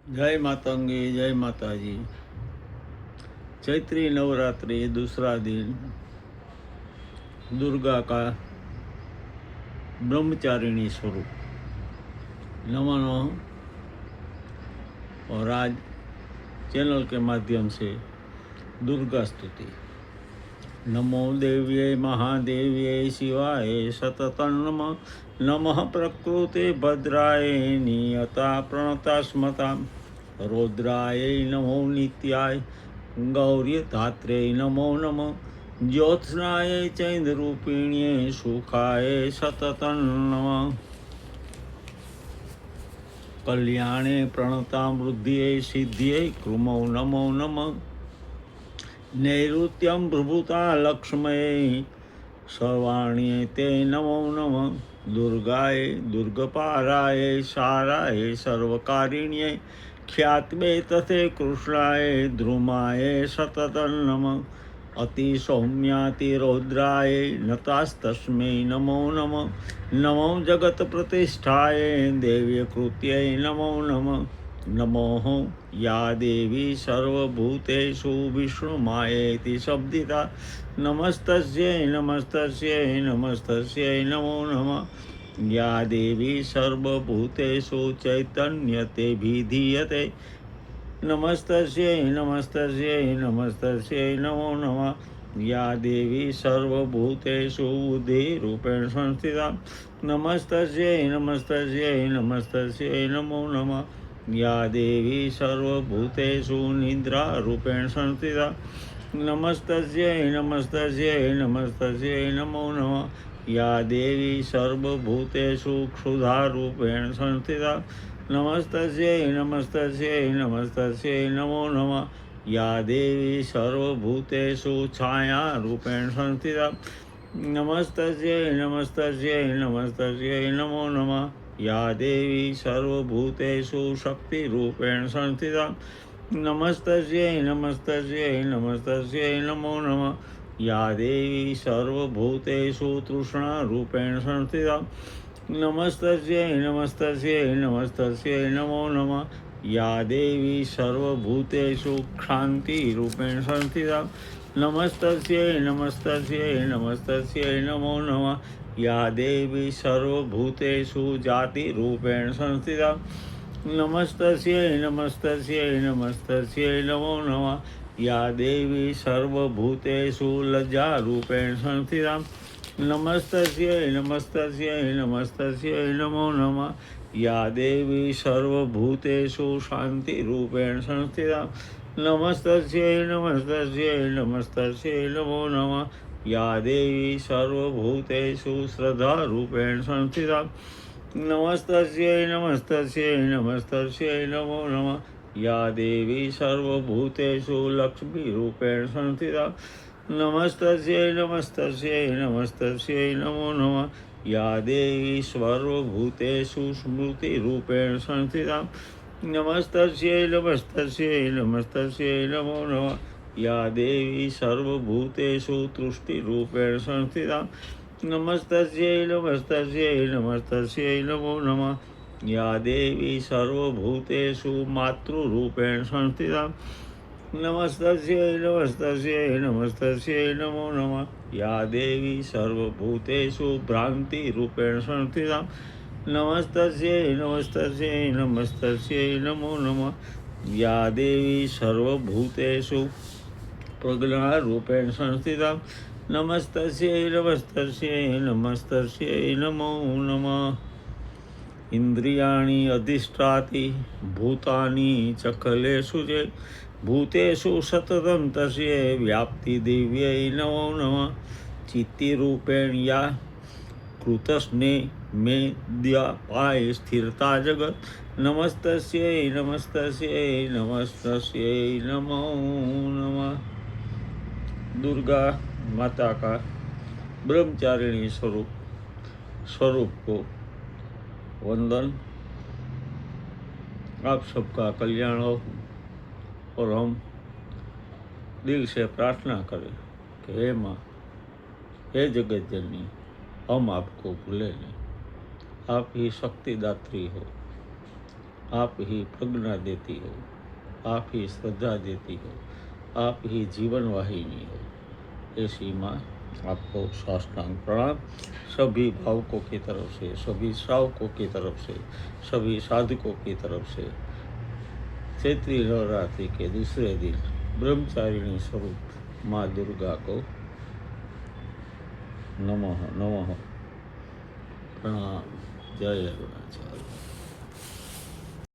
जय मातंगी, जय माता जी। चैत्री नवरात्रि दूसरा दिन दुर्गा का ब्रह्मचारिणी स्वरूप नमो। और आज चैनल के माध्यम से दुर्गा स्तुति। नमो देव्ये महादेव्ये शिवाय सततं नमः। नमः प्रकृते भद्राय नियता प्रणता स्मतां। रौद्राय नमो नित्याय गौर्यधात्रे नमो नमः। ज्योत्स्नाय चैन्द्ररूपिण्ये सुखाय सततं नमः। कल्याणे प्रणतां वृद्धिये सिद्धिये कृमौ नमो नमः। नैऋत्यं प्रभुता लक्ष्मये सर्वाण्ये ते नमो नमः। दुर्गाय दुर्गपाराय साराय सर्वकारिण्ये ख्यात्वे तथे कृष्णाय ध्रुमाय सततं नमः। अतिसौम्यातिरौद्राय नतास्तस्मै नमो नमः। नमो जगत्प्रतिष्ठाय देव्यकृत्यै नमो नमः। नमो या देवी सर्वभूतेषु विष्णुमायेति शब्दिता। नमस्तस्यै नमस्तस्यै नमस्तस्यै नमो नमः। या देवी सर्वभूतेषु चैतन्यतेऽभिधीयते। नमस्तस्यै नमस्तस्यै नमस्तस्यै नमो नमः। या देवी सर्वभूतेषु बुद्धिरूपेण संस्थिता। नमस्तस्यै नमस्तस्यै नमस्तस्यै नमो नमः। या देवी सर्वभूतेषु निद्रारूपेण संस्थिता। नमस्तस्यै नमस्तस्यै नमस्तस्यै नमो नमः। या देवी सर्वभूतेषु क्षुधारूपेण संस्थिता। नमस्तस्यै नमस्तस्यै नमस्तस्यै नमो नमः। या देवी सर्वभूतेषु छायारूपेण संस्थिता। नमस्तस्यै नमस्तस्यै नमस्तस्यै नमो नमः। या देवी सर्वभूतेषु शक्तिरूपेण संस्थिता। नमस्तस्यै नमस्तस्यै नमस्तस्यै नमो नमः। या देवी सर्वभूतेषु तृष्णारूपेण संस्थिता। नमस्तस्यै नमस्तस्यै नमस्तस्यै नमो नमः। या देवी सर्वभूतेषु क्षान्तिरूपेण संस्थिता। नमस्तस्यै नमस्तस्यै नमस्तस्यै नमो नमः। या देवी सर्वभूतेषु जातिरूपेण संस्थिता। नमस्तस्यै नमस्तस्यै नमस्तस्यै नमो नमः। या देवी सर्वभूतेषु लज्जारूपेण संस्थिता। नमस्तस्यै नमस्तस्यै नमस्तस्यै नमो नमः। या देवी सर्वभूतेषु शान्तिरूपेण संस्थिता। नमस्तस्यै नमस्तस्यै नमस्तस्यै नमो नमः। या देवी सर्वभूतेषु श्रद्धारूपेण संस्थिता। नमस्तस्यै नमस्तस्यै नमस्तस्यै नमो नमः। या देवी सर्वभूतेषु लक्ष्मीरूपेण संस्थिता। नमस्तस्यै नमस्तस्यै नमस्तस्यै नमो नमः। या देवी सर्वभूतेषु स्मृतिरूपेण संस्थिता। नमस्तस्यै नमस्तस्यै नमस्तस्यै नमो नमः। या देवी सर्वभूतेषु तुष्टिरूपेण संस्थिता। नमस्तस्यै नमस्तस्यै नमस्तस्यै नमो नमः। या देवी सर्वभूतेषु मातृरूपेण संस्थिता। नमस्तस्यै नमस्तस्यै नमस्तस्यै नमो नमः। या देवी सर्वभूतेषु भ्रान्तिरूपेण संस्थिता। नमस्तस्यै नमस्तस्यै नमस्तस्यै नमो नमः। या देवी सर्वभूतेषु प्रज्ञारूपेण संस्थिता। नमस्तस्यै नमस्तस्यै नमस्तस्यै नमो नमः। इंद्रियाणि अधिष्ठाति भूतानि चखलेषु च भूतेषु सततं तस्यै व्याप्तिदिव्यै नमो नमः। चित्तिरूपेण या कृतस्ने मेद्यापाय स्थिरता जगत्। नमस्तस्यै नमस्तस्यै नमस्तस्यै नमो नमः। दुर्गा माता का ब्रह्मचारिणी स्वरूप को वंदन। आप सबका कल्याण हो और हम दिल से प्रार्थना करें कि हे माँ, हे जगत जननी, हम आपको भूले नहीं। आप ही शक्तिदात्री हो, आप ही प्रज्ञा देती हो, आप ही श्रद्धा देती हो, आप ही जीवन वाहिनी हो। ऐसी माँ आपको साष्टांग प्रणाम। सभी भावकों की तरफ से, सभी श्रावकों की तरफ से, सभी साधकों की तरफ से चैत्री नवरात्रि के दूसरे दिन ब्रह्मचारिणी स्वरूप माँ दुर्गा को नमः नमः प्रणाम। जय अरुणाचल।